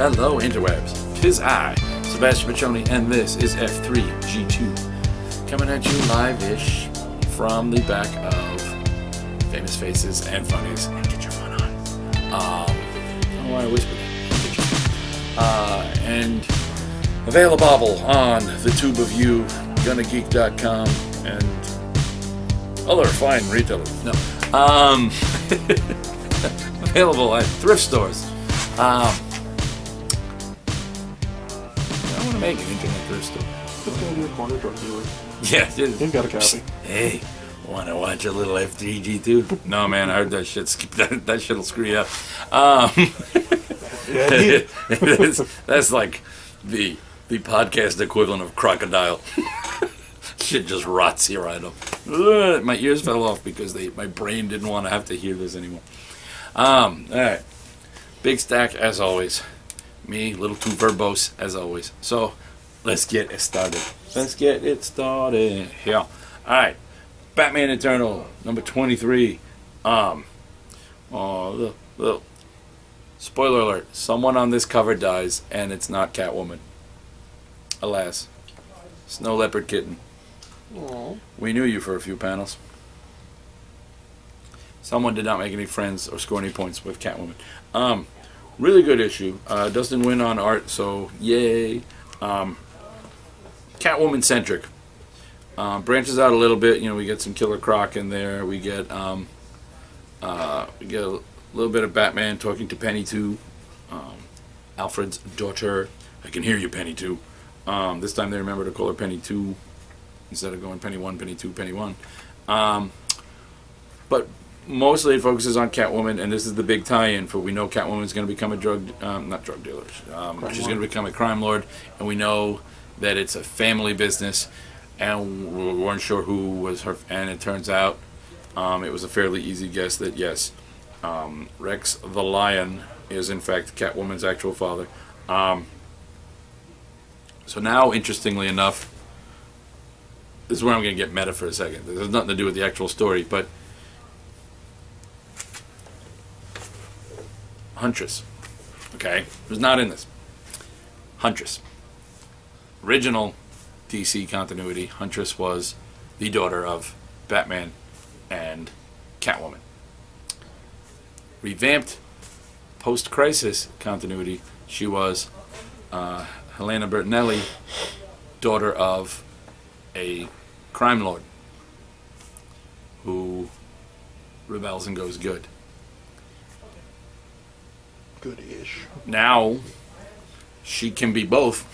Hello, interwebs. 'Tis I, Sebastian Piccioni, and this is F3G2, coming at you live-ish from the back of Famous Faces and Funnies. And get your fun on. I don't know why I whispered that. And available on the tube of you, gonnageek.com, and other fine retailers. No. Available at thrift stores. I want to make an internet thrift store. Just gonna do a corner drug dealer. Yeah, just, You've got a copy. Hey, want to watch a little F3G2? No, man, I heard that shit. That shit'll screw you up. Yeah, that's like the podcast equivalent of Crocodile. Shit just rots your right up. Ugh, my ears fell off because my brain didn't want to have to hear this anymore. All right, big stack as always. Me, a little too verbose as always. So let's get it started. Yeah. All right, Batman Eternal number 23. Spoiler alert: someone on this cover dies, and it's not Catwoman. Alas, Snow Leopard Kitten. Aww. We knew you for a few panels. Someone did not make any friends or score any points with Catwoman. Really good issue. Doesn't win on art, so yay. Catwoman centric. Branches out a little bit. You know, we get some Killer Croc in there. We get a little bit of Batman talking to Penny 2, Alfred's daughter. I can hear you, Penny 2. This time they remember to call her Penny 2 instead of going Penny 1, Penny 2, Penny 1. But mostly it focuses on Catwoman, and this is the big tie-in for we know Catwoman's going to become a not drug dealer. She's going to become a crime lord, and we know that it's a family business, and we weren't sure who was her, and it turns out it was a fairly easy guess that yes, Rex the Lion is in fact Catwoman's actual father. So now, interestingly enough, this is where I'm going to get meta for a second. This has nothing to do with the actual story, but Huntress, okay, who's not in this. Huntress. Original DC continuity, Huntress was the daughter of Batman and Catwoman. Revamped post-crisis continuity, she was Helena Bertinelli, daughter of a crime lord who rebels and goes good. Good-ish. Now she can be both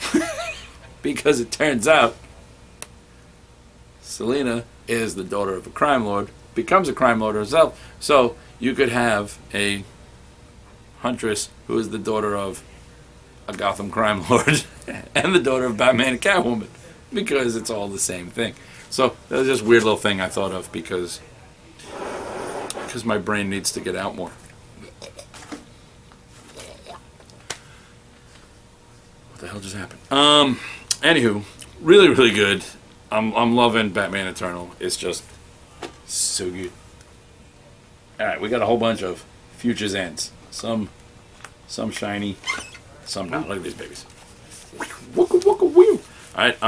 because it turns out Selena is the daughter of a crime lord, becomes a crime lord herself. So you could have a Huntress who is the daughter of a Gotham crime lord and the daughter of Batman and Catwoman, because it's all the same thing. So that was just a weird little thing I thought of because my brain needs to get out more. What the hell just happened? Anywho, really, really good. I'm loving Batman Eternal. It's just so good. Alright, we got a whole bunch of Future's Ends. Some shiny, some not. Look at these babies. Wooka wooka woo. Alright,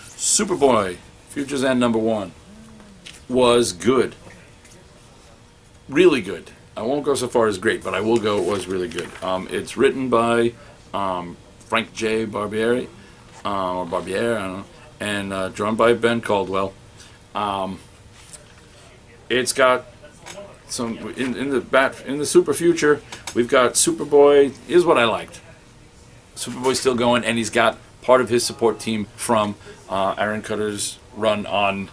Superboy, Future's End number 1 was good. Really good. I won't go so far as great, but I will go it was really good. It's written by Frank J. Barbiere, or Barbiere, I don't know, and drawn by Ben Caldwell. It's got some in the super future. We've got Superboy. Here's what I liked. Superboy's still going, and he's got part of his support team from Aaron Cutter's run on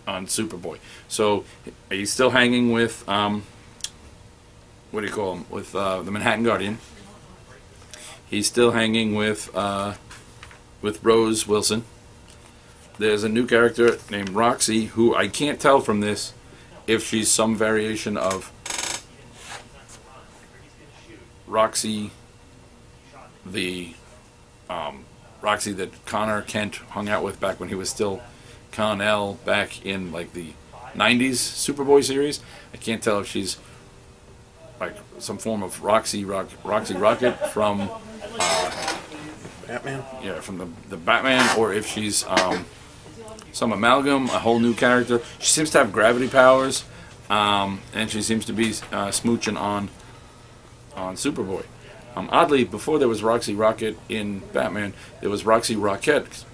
Superboy. So he's still hanging with what do you call him? With the Manhattan Guardian. He's still hanging with Rose Wilson. There's a new character named Roxy, who I can't tell from this if she's some variation of Roxy, the Roxy that Connor Kent hung out with back when he was still Con-El back in like the 90s Superboy series. I can't tell if she's like some form of Roxy Rocket from Batman. yeah, from the Batman, or if she's some amalgam, a whole new character. She seems to have gravity powers, and she seems to be smooching on Superboy. Oddly, before there was Roxy Rocket in Batman, there was Roxy Rocket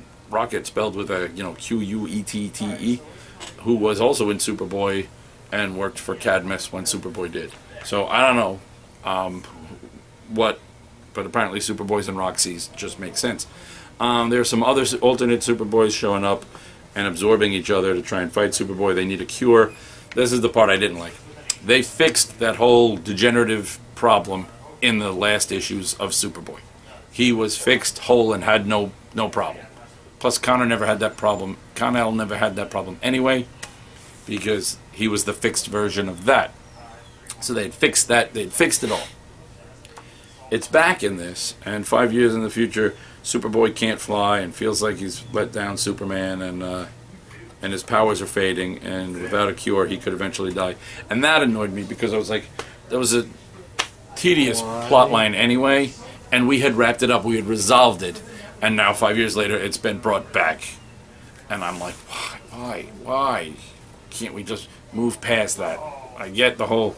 spelled with a Quette, who was also in Superboy and worked for Cadmus when Superboy did. So I don't know what, but apparently Superboys and Roxy's just make sense. There are some other alternate Superboys showing up and absorbing each other to try and fight Superboy. They need a cure. This is the part I didn't like. They fixed that whole degenerative problem in the last issues of Superboy. He was fixed whole and had no problem. Plus, Connor never had that problem. Connell never had that problem anyway, because he was the fixed version of that. So they'd fixed that. They'd fixed it all. It's back in this, and 5 years in the future, Superboy can't fly and feels like he's let down Superman, and his powers are fading, and without a cure, he could eventually die. And that annoyed me, because I was like, that was a tedious plot line anyway, and we had wrapped it up, we had resolved it, and now 5 years later, it's been brought back. And I'm like, why? Can't we just move past that? I get the whole,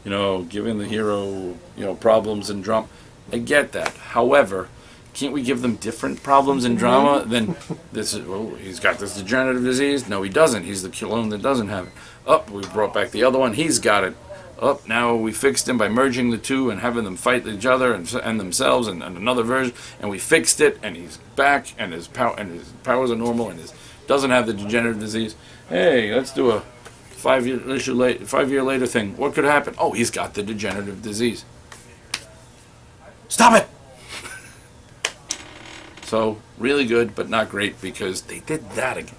giving the hero, problems and drama. I get that. However, can't we give them different problems and drama than this? He's got this degenerative disease. No, he doesn't. He's the clone that doesn't have it. We brought back the other one. He's got it. Now we fixed him by merging the two and having them fight each other and themselves and another version. And we fixed it, and he's back, and his powers are normal, and doesn't have the degenerative disease. Hey, let's do a 5 year later thing. What could happen? Oh, he's got the degenerative disease. Stop it! So, really good, but not great, because they did that again.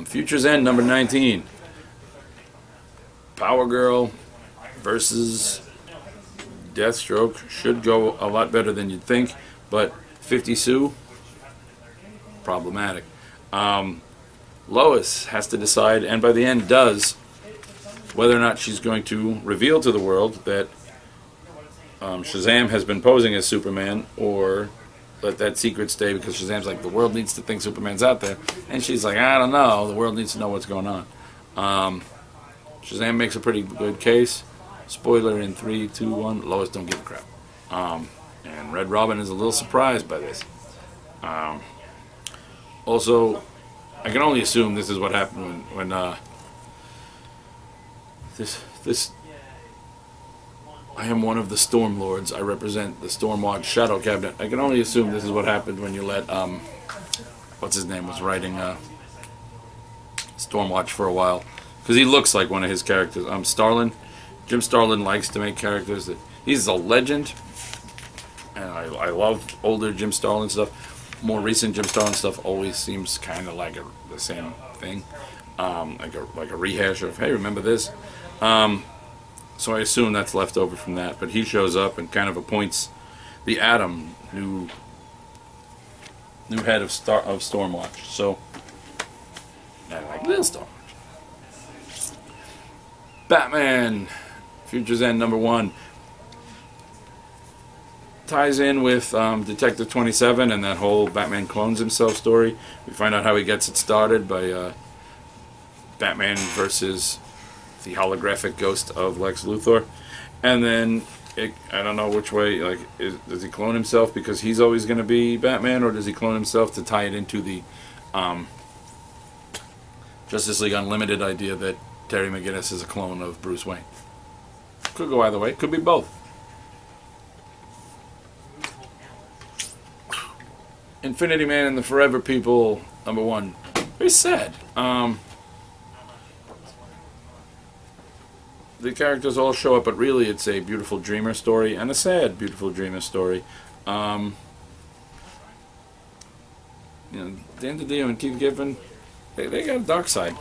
Future's End, number 19. Power Girl versus Deathstroke. Should go a lot better than you'd think, but 50 Sue, problematic. Lois has to decide, and by the end does, whether or not she's going to reveal to the world that Shazam has been posing as Superman, or let that secret stay, because Shazam's like, the world needs to think Superman's out there, and she's like, I don't know, the world needs to know what's going on. Shazam makes a pretty good case. Spoiler in 3, 2, 1, Lois don't give a crap. And Red Robin is a little surprised by this. Also, I can only assume this is what happened when this I am one of the Storm Lords. I represent the Stormwatch Shadow Cabinet. I can only assume this is what happened when you let what's his name was writing Stormwatch for a while, because he looks like one of his characters. Starlin. Jim Starlin likes to make characters that he's a legend, and I love older Jim Starlin stuff. More recent Jim Starlin stuff always seems kind of like the same thing, like a rehash of, hey, remember this? So I assume that's left over from that. But he shows up and kind of appoints the Atom new head of Stormwatch. So I like little Stormwatch. Batman, Future's End, number 1. Ties in with Detective 27 and that whole Batman clones himself story. We find out how he gets it started by Batman versus the holographic ghost of Lex Luthor, and then I don't know which way. Like, does he clone himself because he's always going to be Batman, or does he clone himself to tie it into the Justice League Unlimited idea that Terry McGinnis is a clone of Bruce Wayne? Could go either way. Could be both. Infinity Man and the Forever People, number 1. Very sad. The characters all show up, but really it's a beautiful dreamer story and a sad beautiful dreamer story. Dan DiDio and Keith Giffen, they got a dark side.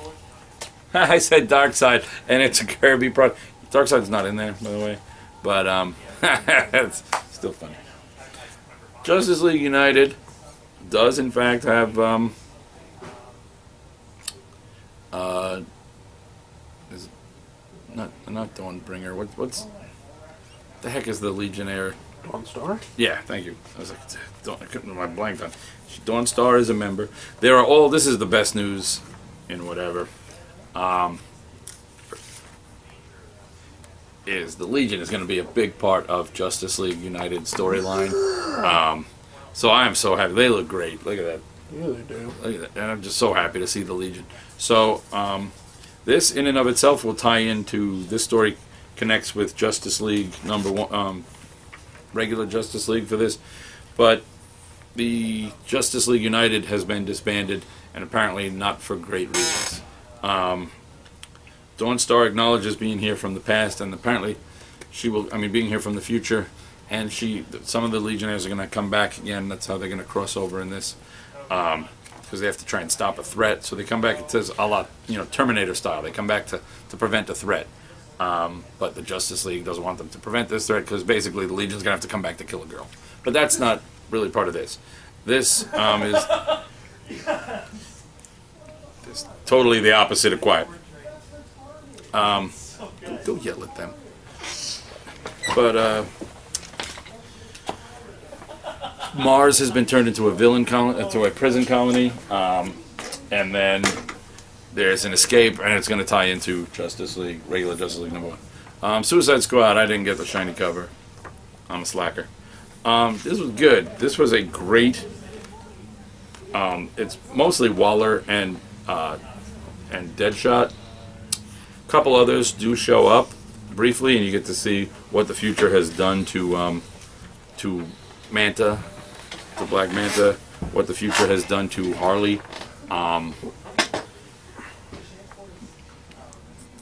I said dark side, and it's a Kirby product. Dark side's not in there, by the way, but it's still funny. Justice League United does in fact have not Dawnbringer. What's the heck is the Legionnaire? Dawnstar? Yeah, thank you. I was like, I couldn't. My blanked on. Dawnstar is a member. There are all. This is the best news in whatever. Is the Legion is going to be a big part of Justice League United storyline. So I am so happy. They look great. Look at that. Yeah, they do. Look at that. And I'm just so happy to see the Legion. So this in and of itself will tie into this story. Connects with Justice League #1, regular Justice League for this, but the Justice League United has been disbanded, and apparently not for great reasons. Dawnstar acknowledges being here from the past, and apparently she will. I mean, being here from the future, and some of the Legionnaires are going to come back again. That's how they're going to cross over in this, because they have to try and stop a threat. So they come back. It says a lot, Terminator style. They come back to prevent a threat. But the Justice League doesn't want them to prevent this threat because basically the Legion's going to have to come back to kill a girl. But that's not really part of this. This is totally the opposite of quiet. Don't yell at them. But Mars has been turned into a villain to a prison colony, and then there's an escape, and it's going to tie into Justice League, regular Justice League #1. Suicide Squad, I didn't get the shiny cover. I'm a slacker. This was good. This was a great. It's mostly Waller and Deadshot. A couple others do show up briefly, and you get to see what the future has done to Manta, to Black Manta. What the future has done to Harley.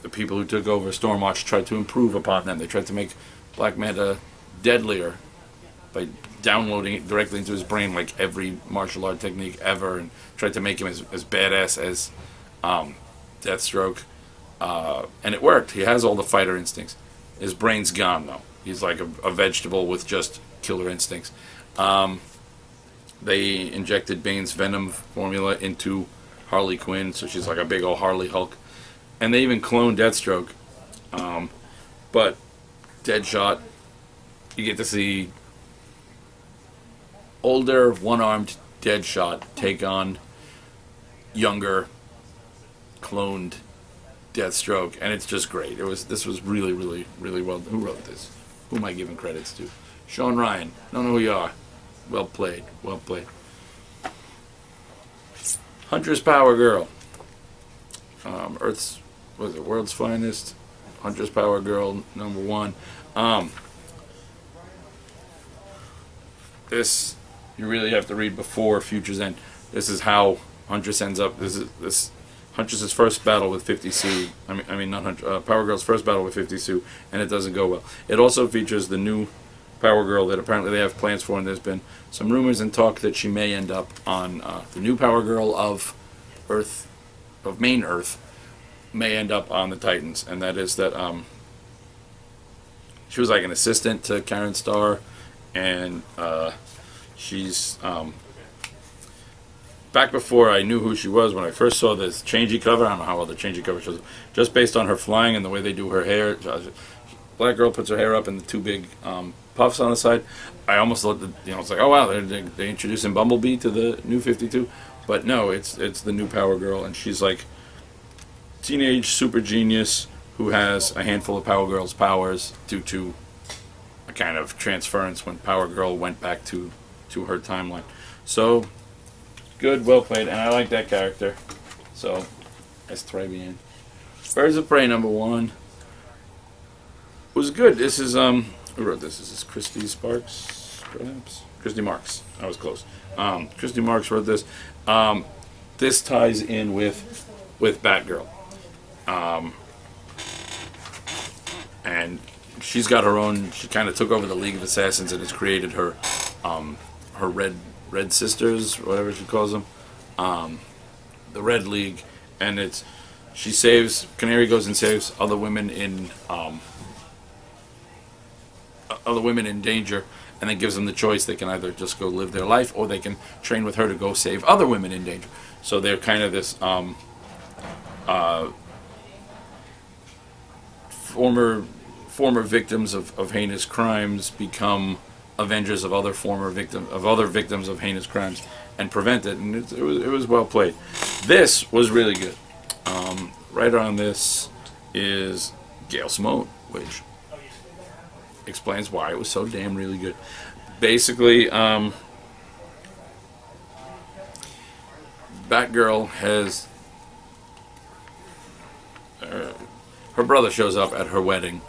The people who took over Stormwatch tried to improve upon them. They tried to make Black Manta deadlier by downloading it directly into his brain like every martial art technique ever, and tried to make him as badass as Deathstroke. And it worked. He has all the fighter instincts. His brain's gone, though. He's like a vegetable with just killer instincts. They injected Bane's Venom formula into Harley Quinn, so she's like a big old Harley Hulk. And they even cloned Deathstroke. But Deadshot, you get to see older, one-armed Deadshot take on younger, cloned Deathstroke, and it's just great. This was really, really, really well. Who wrote this? Who am I giving credits to? Sean Ryan. Don't know who you are. Well played. Well played. Huntress Power Girl. World's Finest. Huntress Power Girl #1. This you really have to read before Future's End. This is how Huntress ends up. This Huntress's first battle with 50 Sue. I mean not Huntress. Power Girl's first battle with 50 Sue, and it doesn't go well. It also features the new Power Girl that apparently they have plans for, and there's been some rumors and talk that she may end up on the new Power Girl of Earth, of main Earth, may end up on the Titans, and that is that she was like an assistant to Karen Starr, and she's back before I knew who she was. When I first saw this changey cover, I don't know how well the changey cover shows, just based on her flying and the way they do her hair. Black girl puts her hair up in the two big puffs on the side. I almost thought that, it's like, oh wow, they're introducing Bumblebee to the new 52, but no, it's the new Power Girl, and she's like teenage super genius who has a handful of Power Girl's powers due to a kind of transference when Power Girl went back to her timeline. So good, well played, and I like that character. So that's Thrabian. Birds of Prey #1 was good. This is who wrote this? Is this Christy Sparks, perhaps? Christy Marks. I was close. Christy Marks wrote this. This ties in with Batgirl. And she's got her own. She kind of took over the League of Assassins and has created her Red Sisters, whatever she calls them, the Red League, and she saves. Canary goes and saves other women in danger, and then gives them the choice. They can either just go live their life, or they can train with her to go save other women in danger. So they're kind of this former victims of heinous crimes become avengers of other victims of heinous crimes and prevent it. And it was well played. This was really good. Right on this is Gail Simone, which explains why it was so damn really good. Basically, Batgirl has her brother shows up at her wedding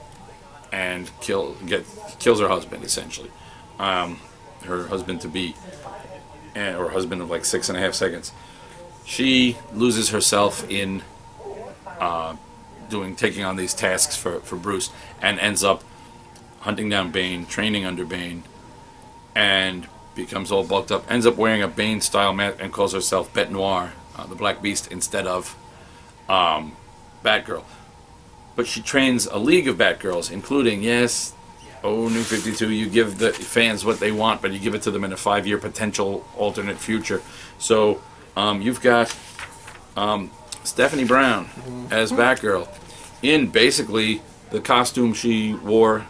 and kills her husband, essentially. Her husband to be, or husband of like 6.5 seconds. She loses herself in taking on these tasks for Bruce, and ends up hunting down Bane, training under Bane, and becomes all bulked up. Ends up wearing a Bane-style mask and calls herself Bête Noire, the Black Beast, instead of Batgirl. But she trains a league of Batgirls, including, yes, New 52, you give the fans what they want, but you give it to them in a 5-year potential alternate future. So you've got Stephanie Brown as Batgirl in basically the costume she wore,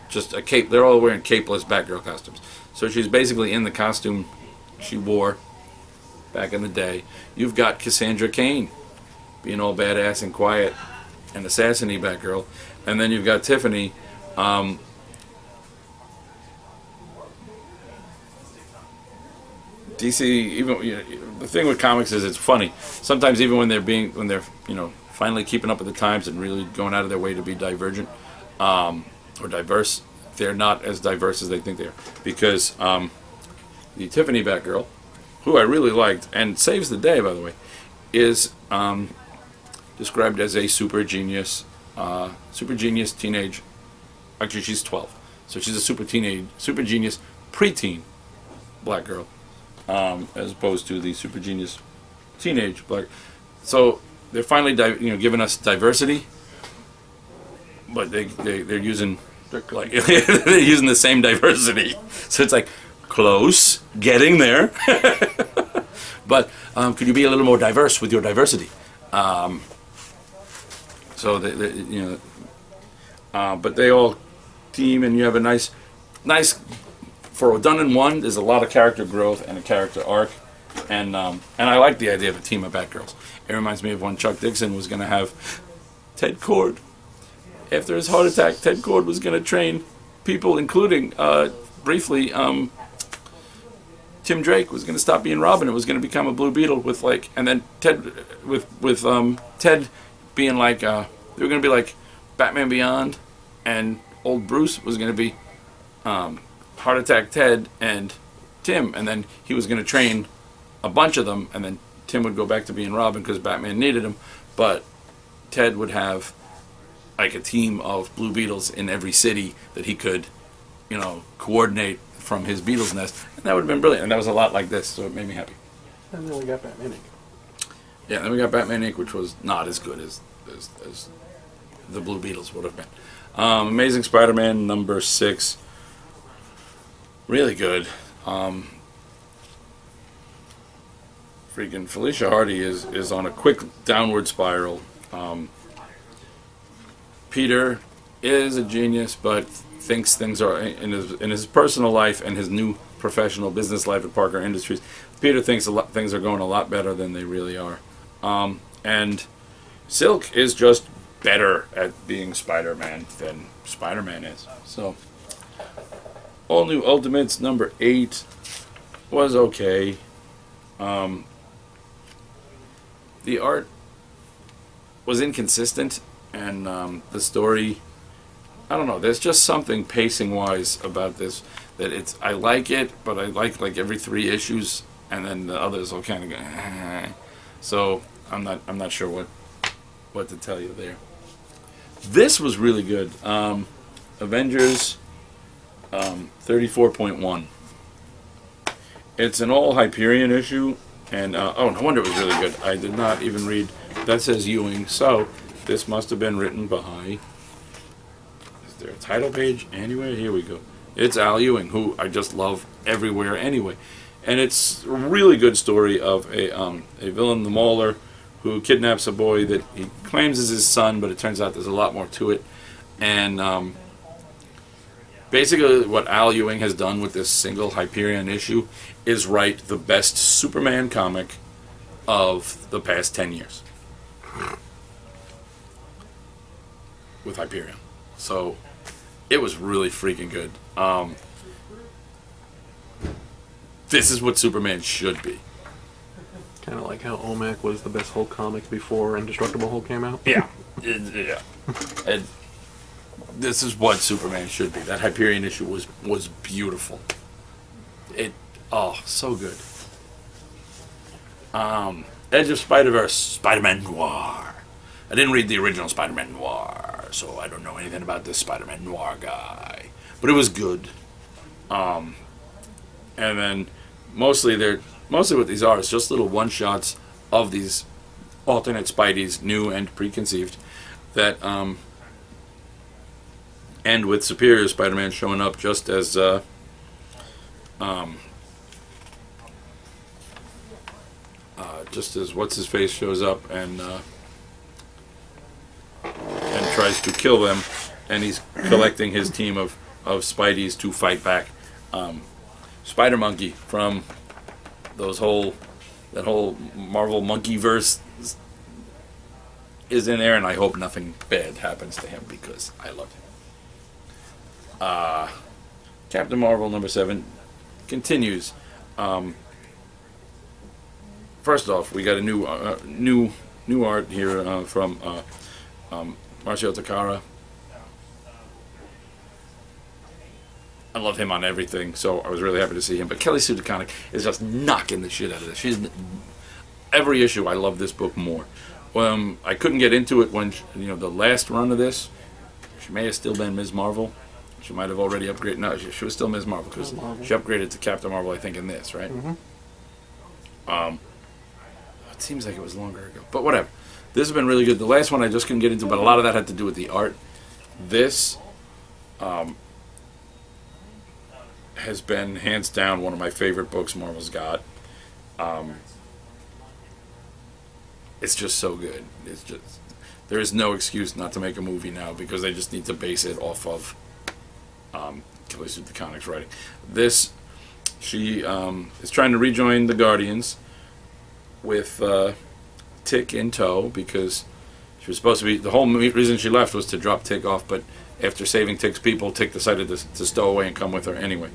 just a cape. They're all wearing capeless Batgirl costumes. So she's basically in the costume she wore back in the day. You've got Cassandra Cain being all badass and quiet and assassin-y Batgirl. And then you've got Tiffany. DC, even the thing with comics is it's funny. Sometimes even when they're finally keeping up with the times and really going out of their way to be divergent or diverse, they're not as diverse as they think they are. Because the Tiffany Batgirl, who I really liked and saves the day, by the way, is described as a super genius teenage. Actually, she's 12, so she's a super genius preteen black girl, as opposed to the super genius teenage black. So they're finally giving us diversity, but they're using they're using the same diversity. So it's like close, getting there. But could you be a little more diverse with your diversity? So but they all team, and you have a nice for done in one. There's a lot of character growth and a character arc, and I like the idea of a team of Batgirls. It reminds me of when Chuck Dixon was going to have Ted Kord. After his heart attack, Ted Kord was going to train people, including briefly Tim Drake was going to stop being Robin. It was going to become a Blue Beetle with and then Ted Ted being like they were going to be like Batman Beyond, and old Bruce was going to be Heart Attack Ted and Tim, and then he was going to train a bunch of them, and then Tim would go back to being Robin because Batman needed him, but Ted would have like a team of Blue Beetles in every city that he could, coordinate from his Beatles nest, and that would have been brilliant. And that was a lot like this, so it made me happy. And then we got Batman Inc. Yeah, then we got Batman Inc., which was not as good as the Blue Beetles would have been. Amazing Spider-Man number 6, really good. Freaking Felicia Hardy is on a quick downward spiral. Peter is a genius, but thinks things are in his personal life and his new professional business life at Parker Industries. Peter thinks things are going a lot better than they really are, and Silk is just better at being Spider-Man than Spider-Man is. So, All New Ultimates number 8 was okay. The art was inconsistent, and the story, I don't know, there's just something pacing-wise about this that I like it, but I like every 3 issues, and then the others will kind of go, so I'm not sure what to tell you there. This was really good. Avengers 34.1. It's an all Hyperion issue, and oh, no wonder it was really good. I did not even read. That says Ewing, so this must have been written by. Is there a title page anywhere? Here we go. It's Al Ewing, who I just love everywhere anyway, and it's a really good story of a villain, the Mauler, who kidnaps a boy that he claims is his son, but it turns out there's a lot more to it. And basically what Al Ewing has done with this single Hyperion issue is write the best Superman comic of the past 10 years. With Hyperion. So it was really freaking good. This is what Superman should be. Kind of like how OMAC was the best Hulk comic before Indestructible Hulk came out. Yeah. Yeah. And this is what Superman should be. That Hyperion issue was beautiful. So good. Edge of Spider-Verse, Spider-Man Noir. I didn't read the original Spider-Man Noir, so I don't know anything about this Spider-Man Noir guy. But it was good. And then mostly what these are is just little one-shots of these alternate Spideys, new and preconceived, that end with Superior Spider-Man showing up just as what's-his-face shows up and tries to kill them, and he's collecting his team of Spideys to fight back. Spider Monkey from that whole Marvel Monkeyverse is in there, and I hope nothing bad happens to him because I love him. Captain Marvel #7 continues. First off, we got a new art here from Marcio Takara. I love him on everything, so I was really happy to see him. But Kelly Sue DeConnick is just knocking the shit out of this. Every issue, I love this book more. I couldn't get into it when the last run of this. She may have still been Ms. Marvel. She might have already upgraded. No, she was still Ms. Marvel because she upgraded to Captain Marvel, I think, in this, right? Mm-hmm. It seems like it was longer ago, but whatever. This has been really good. The last one I just couldn't get into, but a lot of that had to do with the art. This has been hands down one of my favorite books Marvel's got. It's just so good. There is no excuse not to make a movie now because they just need to base it off of Kelly Sue DeConnick's writing. She is trying to rejoin the Guardians with Tick in tow because she was supposed to be. The whole reason she left was to drop Tick off, but after saving Tick's people, Tick decided to stow away and come with her anyway.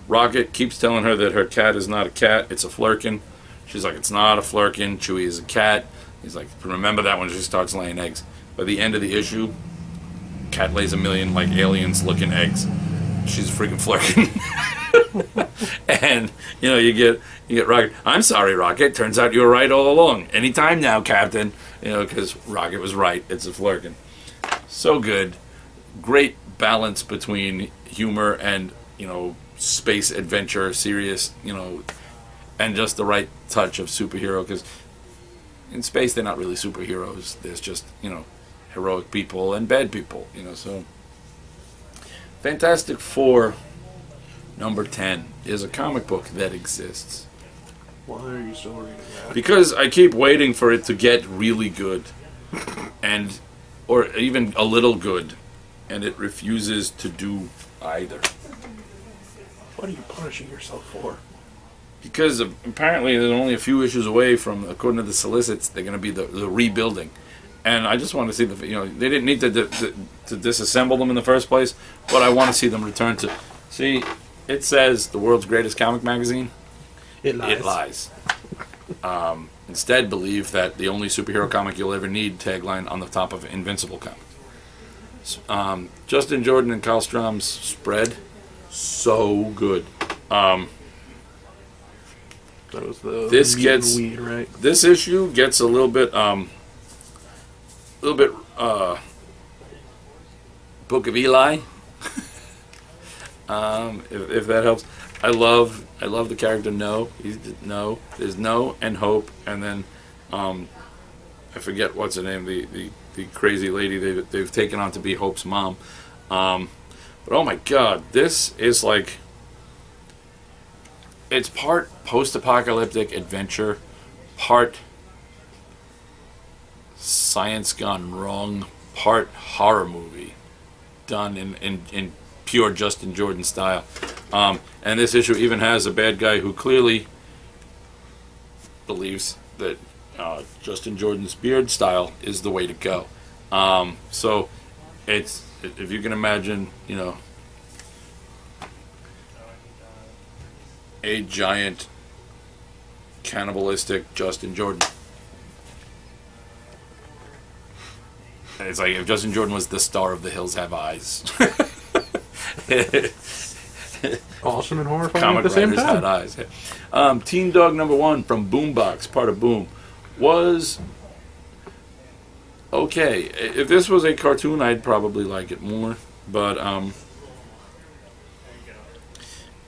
Rocket keeps telling her that her cat is not a cat, it's a flurkin. She's like, it's not a flurkin, Chewie is a cat. He's like, remember that when she starts laying eggs. By the end of the issue, cat lays 1 million like aliens looking eggs. She's a freaking flurkin. And you get Rocket. I'm sorry, Rocket. Turns out you were right all along. Anytime now, Captain. Because Rocket was right. It's a flurkin. So good. Great balance between humor and space adventure, serious, and just the right touch of superhero. Because in space, they're not really superheroes. There's just heroic people and bad people. So Fantastic Four #10 is a comic book that exists. Why are you still reading that? Because I keep waiting for it to get really good, or even a little good, and it refuses to do either. What are you punishing yourself for? Because apparently they're only a few issues away from, according to the solicits, they're going to be the rebuilding. And I just want to see they didn't need to disassemble them in the first place, but I want to see them return to. See, it says the world's greatest comic magazine. It lies. It lies. Instead, believe that the only superhero comic you'll ever need tagline on the top of Invincible comics. Justin Jordan and Kyle Strom's spread, so good. That was the weed, right? This issue gets a little bit Book of Eli. If that helps. I love the character No. There's No and Hope, and then I forget what's her name, the crazy lady they've taken on to be Hope's mom. But oh my God, this is like, it's part post-apocalyptic adventure, part science gone wrong, part horror movie. done in pure Justin Jordan style. And this issue even has a bad guy who clearly believes that Justin Jordan's beard style is the way to go. So it's, if you can imagine, you know, a giant cannibalistic Justin Jordan. And it's like if Justin Jordan was the star of The Hills Have Eyes. Awesome and horrifying Comic at the same writers time. had eyes. Yeah. Teen Dog #1 from Boombox, part of Boom, was okay. If this was a cartoon, I'd probably like it more. But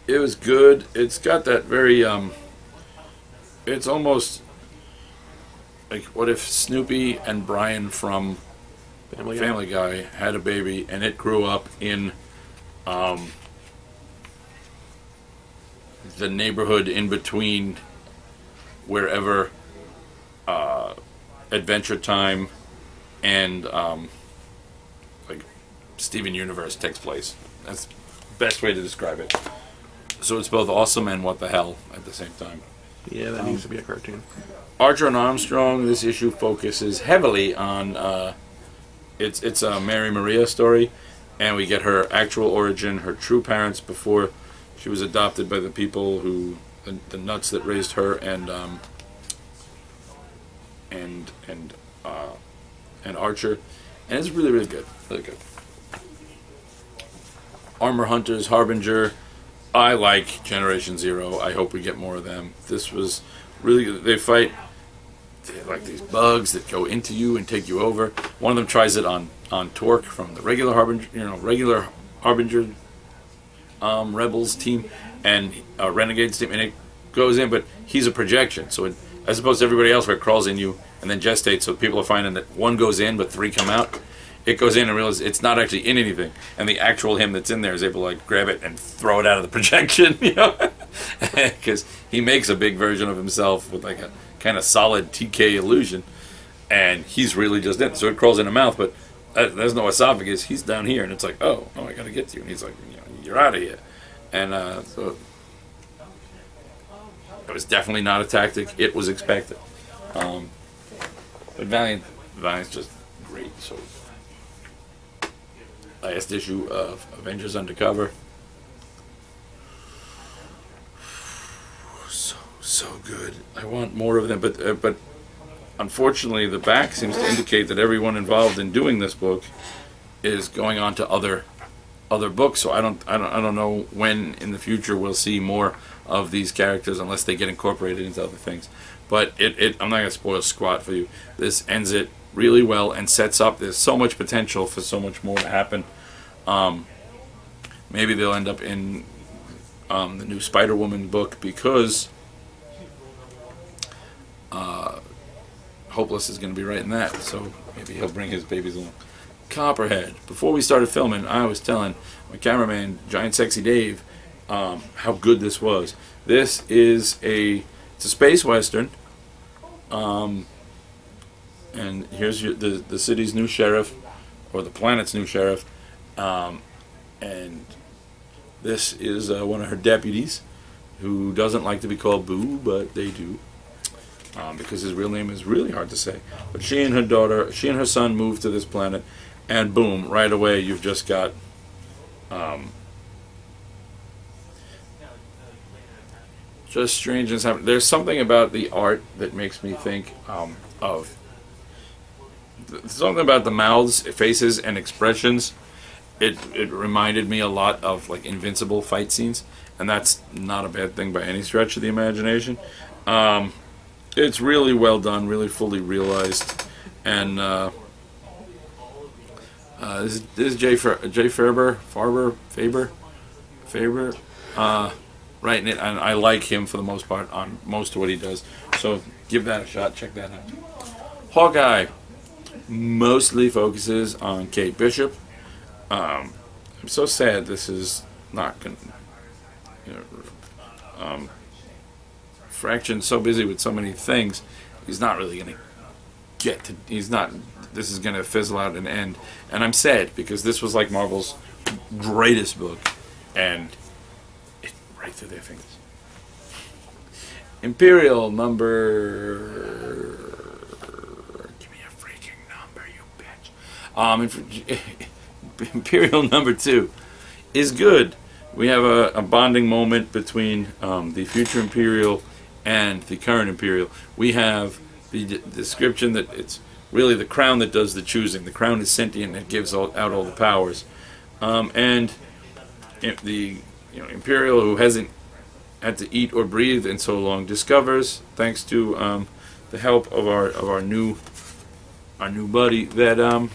it was good. It's got that very it's almost like, what if Snoopy and Brian from Family Guy had a baby and it grew up in the neighborhood in between wherever Adventure Time and like Steven Universe takes place. That's the best way to describe it. So it's both awesome and what the hell at the same time. Yeah, that needs to be a cartoon. Archer and Armstrong, this issue focuses heavily on it's a Mary Maria story, and we get her actual origin, her true parents before she was adopted by the people who, the nuts that raised her and Archer, and it's really, really good, really good. Armor Hunters, Harbinger, I like Generation Zero. I hope we get more of them. This was really good. They fight like these bugs that go into you and take you over. One of them tries it on Torque from the regular Harbinger, regular Harbinger Rebels team and Renegades team, and it goes in, but he's a projection. So it, as opposed to everybody else where it crawls in you and then gestates, so people are finding that one goes in but three come out. It goes in and realizes it's not actually in anything, and the actual him that's in there is able to like grab it and throw it out of the projection, you know, because he makes a big version of himself with like a kind of solid TK illusion, and he's really just in it. So it crawls in the mouth, but there's no esophagus. He's down here, and it's like, oh, I got to get to you, and he's like, you're out of here, and so it was definitely not a tactic. It was expected, but Valiant's just great. So. Last issue of Avengers Undercover. So good. I want more of them, but unfortunately, the back seems to indicate that everyone involved in doing this book is going on to other books. So I don't know when in the future we'll see more of these characters unless they get incorporated into other things. But I'm not gonna spoil squat for you. This ends it really well and sets up. There's so much potential for so much more to happen. Maybe they'll end up in the new Spider-Woman book because Hopeless is going to be writing that. So maybe he'll bring his babies along. Copperhead. Before we started filming, I was telling my cameraman, Giant Sexy Dave, how good this was. This is it's a space western. And here's the city's new sheriff, or the planet's new sheriff, and this is one of her deputies, who doesn't like to be called Boo, but they do, because his real name is really hard to say. But she and her son moved to this planet, and boom, right away you've just got just strangeness happening. There's something about the art that makes me think of something about the mouths, faces, and expressions. It reminded me a lot of like Invincible fight scenes, and that's not a bad thing by any stretch of the imagination. It's really well done, really fully realized, and this is Jay Faber, writing it, and I like him for the most part on most of what he does. So give that a shot. Check that out. Hawkeye mostly focuses on Kate Bishop. I'm so sad this is not going to, Fraction's so busy with so many things, he's not really going to get to, he's not this is going to fizzle out and end. And I'm sad because this was like Marvel's greatest book, and it right through their fingers. Imperial number. Give me a freaking number, you bitch. Imperial number 2 is good. We have a bonding moment between the future Imperial and the current Imperial. We have the description that it's really the crown that does the choosing. The crown is sentient and it gives out all the powers. And the Imperial, who hasn't had to eat or breathe in so long, discovers, thanks to the help of our new buddy, that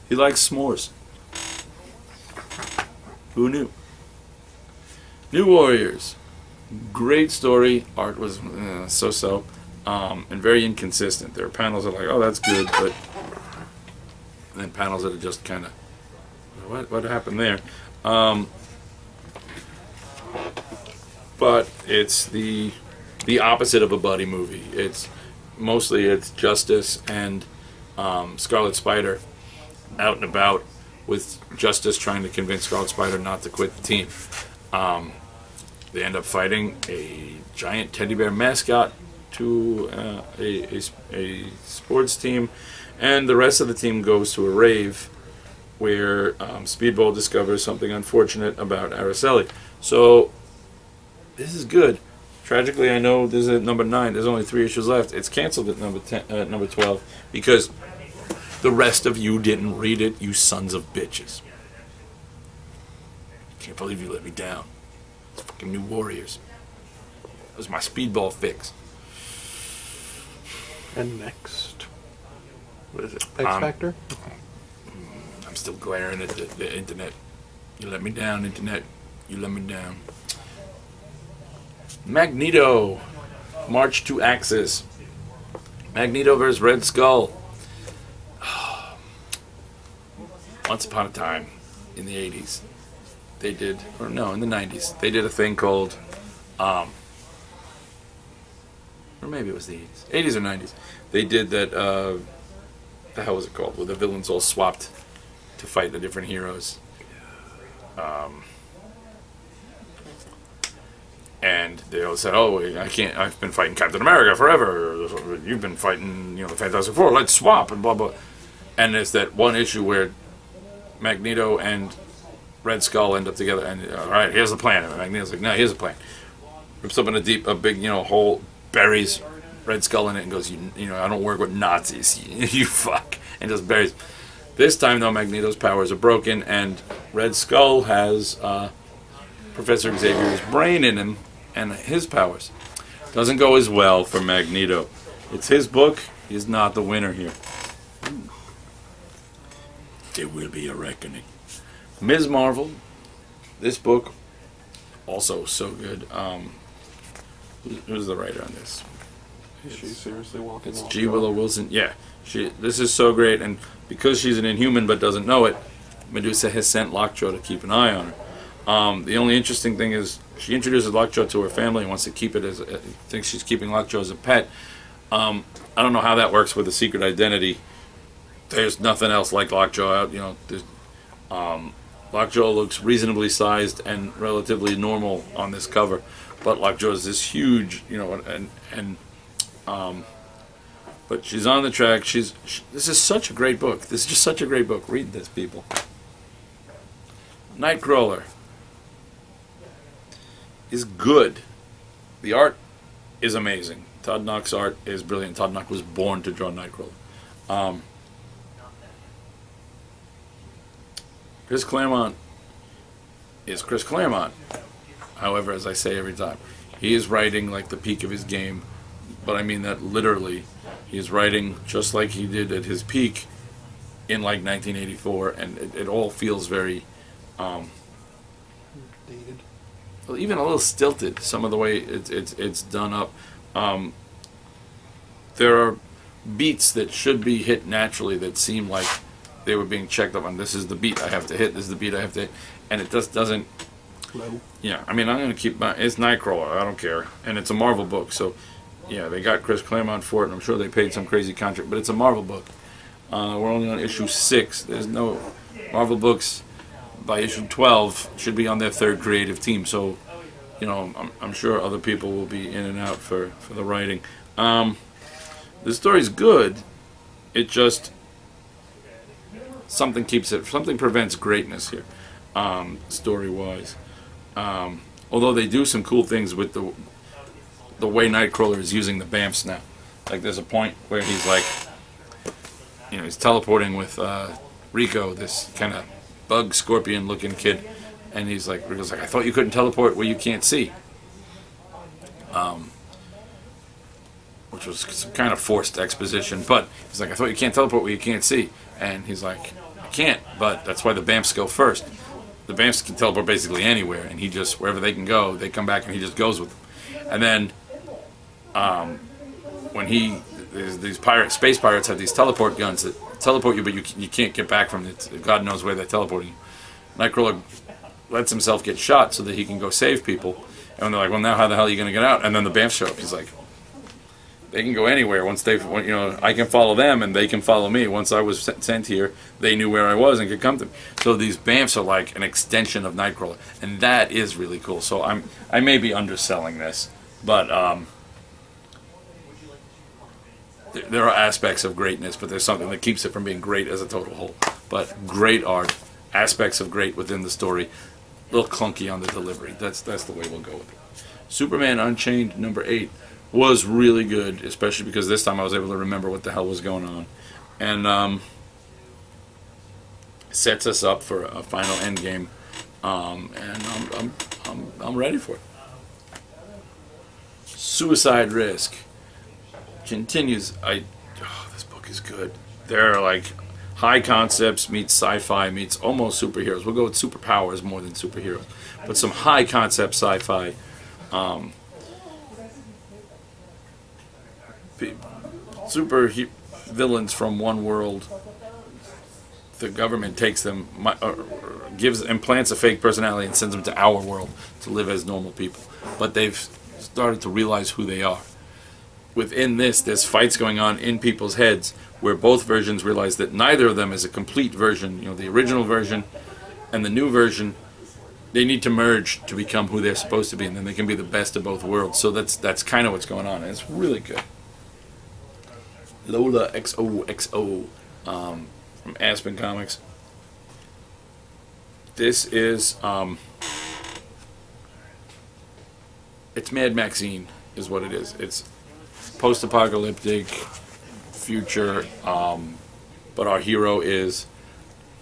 he likes s'mores. Who knew? New Warriors. Great story. Art was so-so. And very inconsistent. There are panels that are like, oh, that's good, but then panels that are just kind of, what happened there? But it's the opposite of a buddy movie. It's Justice and Scarlet Spider out and about, with Justice trying to convince Scarlet Spider not to quit the team. They end up fighting a giant teddy bear mascot to a sports team, and the rest of the team goes to a rave where Speedball discovers something unfortunate about Araceli. So this is good. Tragically, I know this is at number 9. There's only 3 issues left. It's canceled at number 12 because the rest of you didn't read it, you sons of bitches. Can't believe you let me down. It's fucking New Warriors. That was my Speedball fix. And next, what is it? X Factor? I'm still glaring at the internet. You let me down, internet. You let me down. Magneto. March to Axis. Magneto vs. Red Skull. Once upon a time, in the 80s, they did, or no, in the 90s, they did a thing called, or maybe it was the 80s, 80s or 90s. They did that, the hell was it called, where the villains all swapped to fight the different heroes. And they all said, oh, I've been fighting Captain America forever. You've been fighting, the Fantastic Four, let's swap, and blah, blah. And there's that one issue where Magneto and Red Skull end up together, and all right, here's the plan. And Magneto's like, no, here's the plan. Rips open a big, hole, buries Red Skull in it, and goes, I don't work with Nazis, you fuck, and just buries. This time, though, Magneto's powers are broken, and Red Skull has Professor Xavier's brain in him, and his powers. Doesn't go as well for Magneto. It's his book. He's not the winner here. There will be a reckoning. Ms. Marvel, this book, also so good. Who's the writer on this? Is she seriously walking? It's G. Willow Wilson. Yeah, this is so great, and because she's an Inhuman but doesn't know it, Medusa has sent Lockjaw to keep an eye on her. The only interesting thing is she introduces Lockjaw to her family and wants to keep it as thinks she's keeping Lockjaw as a pet. I don't know how that works with a secret identity. There's nothing else like Lockjaw out. Lockjaw looks reasonably sized and relatively normal on this cover, but Lockjaw is this huge, but she's on the track. This is such a great book. This is just such a great book. Read this, people. Nightcrawler is good. The art is amazing. Todd Knock's art is brilliant. Todd Knock was born to draw Nightcrawler. Chris Claremont is Chris Claremont. However, as I say every time, he is writing like the peak of his game, but I mean that literally. He is writing just like he did at his peak in like 1984, and it all feels very dated. Well, even a little stilted. Some of the way it's done up. There are beats that should be hit naturally that seem like they were being checked up on. This is the beat I have to hit. This is the beat I have to hit, and it just doesn't. Low. Yeah, I mean, I'm gonna keep my. It's Nightcrawler. I don't care, and it's a Marvel book, so yeah, they got Chris Claremont for it, and I'm sure they paid some crazy contract, but it's a Marvel book, We're only on issue 6. There's no Marvel books by issue 12 should be on their 3rd creative team. So, you know, I'm sure other people will be in and out for the writing. The story's good. It just something prevents greatness here, story-wise. Although they do some cool things with the way Nightcrawler is using the BAMFs now. Like there's a point where he's like, you know, he's teleporting with Rico, this kind of bug scorpion looking kid, and he's like, Rico's like, I thought you couldn't teleport where you can't see. Which was some kind of forced exposition, but he's like, I thought you can't teleport where you can't see. And he's like, I can't, but that's why the BAMFs go first. The BAMFs can teleport basically anywhere, and he just, wherever they can go, they come back and he just goes with them. And then, when these space pirates have these teleport guns that teleport you, but you can't get back from it. God knows where they're teleporting you. Nightcrawler lets himself get shot so that he can go save people. And they're like, well, now how the hell are you going to get out? And then the BAMFs show up. He's like, they can go anywhere once I can follow them and they can follow me. Once I was sent here, they knew where I was and could come to me. So these BAMFs are like an extension of Nightcrawler, and that is really cool. So I may be underselling this, but there are aspects of greatness, but there's something that keeps it from being great as a total whole. But great art, aspects of great within the story, a little clunky on the delivery. That's the way we'll go with it. Superman Unchained number 8. Was really good, especially because this time I was able to remember what the hell was going on, and sets us up for a final end game, and I'm ready for it. Suicide Risk continues. This book is good. There are like high concepts meets sci-fi meets almost superheroes. We'll go with superpowers more than superheroes, but some high concept sci-fi. Super villains from one world. The government takes them, implants a fake personality and sends them to our world to live as normal people. But they've started to realize who they are. Within this, there's fights going on in people's heads where both versions realize that neither of them is a complete version. You know, the original version and the new version, they need to merge to become who they're supposed to be, and then they can be the best of both worlds. So that's kind of what's going on, and it's really good. Lola XOXO from Aspen Comics. This is it's Mad Maxine is what it is. It's post-apocalyptic future, but our hero is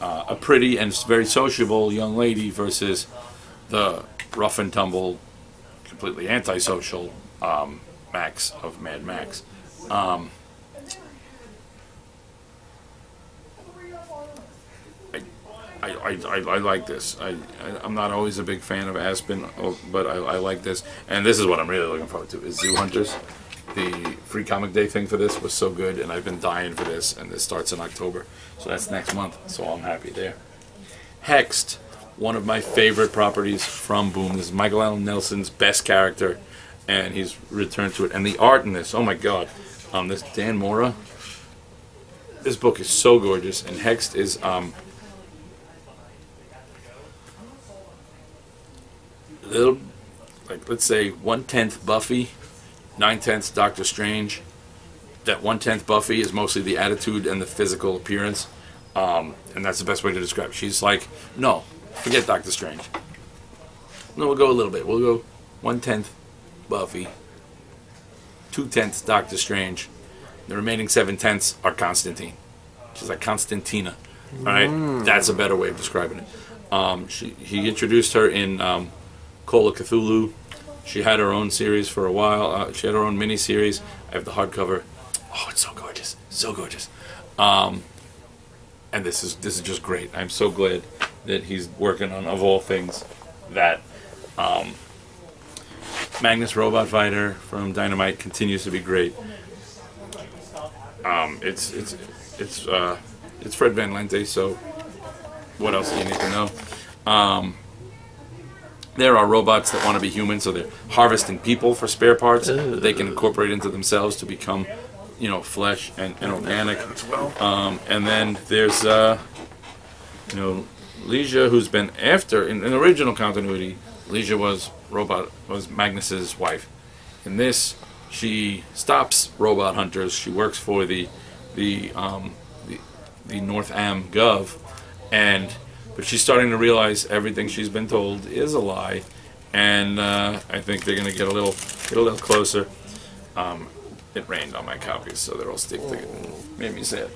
a pretty and very sociable young lady versus the rough and tumble, completely antisocial Max of Mad Max. I like this. I'm not always a big fan of Aspen, but I like this. And this is what I'm really looking forward to, is Zoo Hunters. The free comic day thing for this was so good, and I've been dying for this, and this starts in October. So that's next month, so I'm happy there. Hexed, one of my favorite properties from Boom. This is Michael Allen Nelson's best character, and he's returned to it. And the art in this, oh my god. This Dan Mora. This book is so gorgeous, and Hexed is... little, like, let's say 1/10 Buffy, 9/10 Doctor Strange. That 1/10 Buffy is mostly the attitude and the physical appearance, and that's the best way to describe it. She's like, no, forget Doctor Strange. No, we'll go a little bit. We'll go 1/10 Buffy, 2/10 Doctor Strange. The remaining 7/10 are Constantine. She's like Constantina. All right, that's a better way of describing it. He introduced her in Call of Cthulhu. She had her own series for a while. She had her own mini-series. I have the hardcover. Oh, it's so gorgeous. So gorgeous. And this is just great. I'm so glad that he's working on, of all things, that Magnus Robot Fighter from Dynamite continues to be great. It's Fred Van Lente, so what else do you need to know? There are robots that want to be human, so they're harvesting people for spare parts that they can incorporate into themselves to become you know, flesh and organic. as well. And then there's you know, Lysia, who's been after in original continuity. Lysia was Magnus's wife. In this, she stops robot hunters. She works for the North Am Gov, but she's starting to realize everything she's been told is a lie, and I think they're gonna get a little closer. It rained on my copies, so they're all stick together. Made me sad.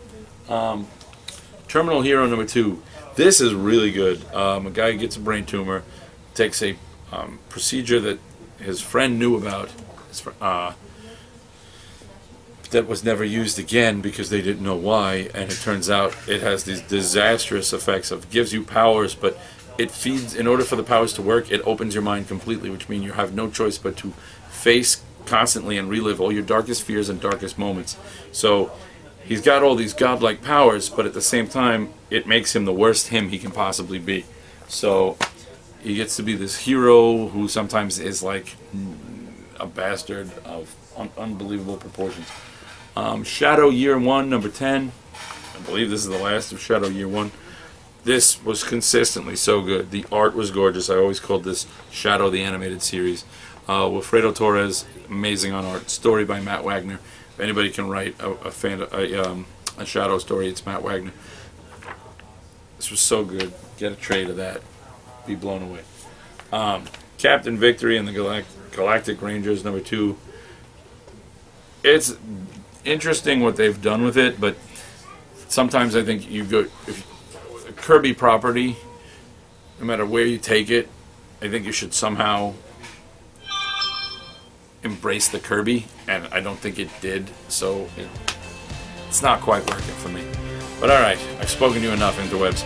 Terminal Hero number 2. This is really good. A guy gets a brain tumor, takes a procedure that his friend knew about, that was never used again because they didn't know why, and it turns out it has these disastrous effects of gives you powers, but it feeds, in order for the powers to work, it opens your mind completely, which means you have no choice but to face constantly and relive all your darkest fears and darkest moments. So he's got all these godlike powers, but at the same time, it makes him the worst him he can possibly be. So he gets to be this hero who sometimes is like a bastard of unbelievable proportions. Shadow Year 1, number 10. I believe this is the last of Shadow Year 1. This was consistently so good. The art was gorgeous. I always called this Shadow the Animated Series. Wilfredo Torres, amazing on art. Story by Matt Wagner. If anybody can write a Shadow story, it's Matt Wagner. This was so good. Get a trade of that. Be blown away. Captain Victory and the Galactic Rangers, number 2. It's interesting what they've done with it, but sometimes I think you go, if a Kirby property, no matter where you take it, I think you should somehow embrace the Kirby, and I don't think it did, so it's not quite working for me. But alright, I've spoken to you enough, interwebs.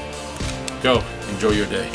Go, enjoy your day.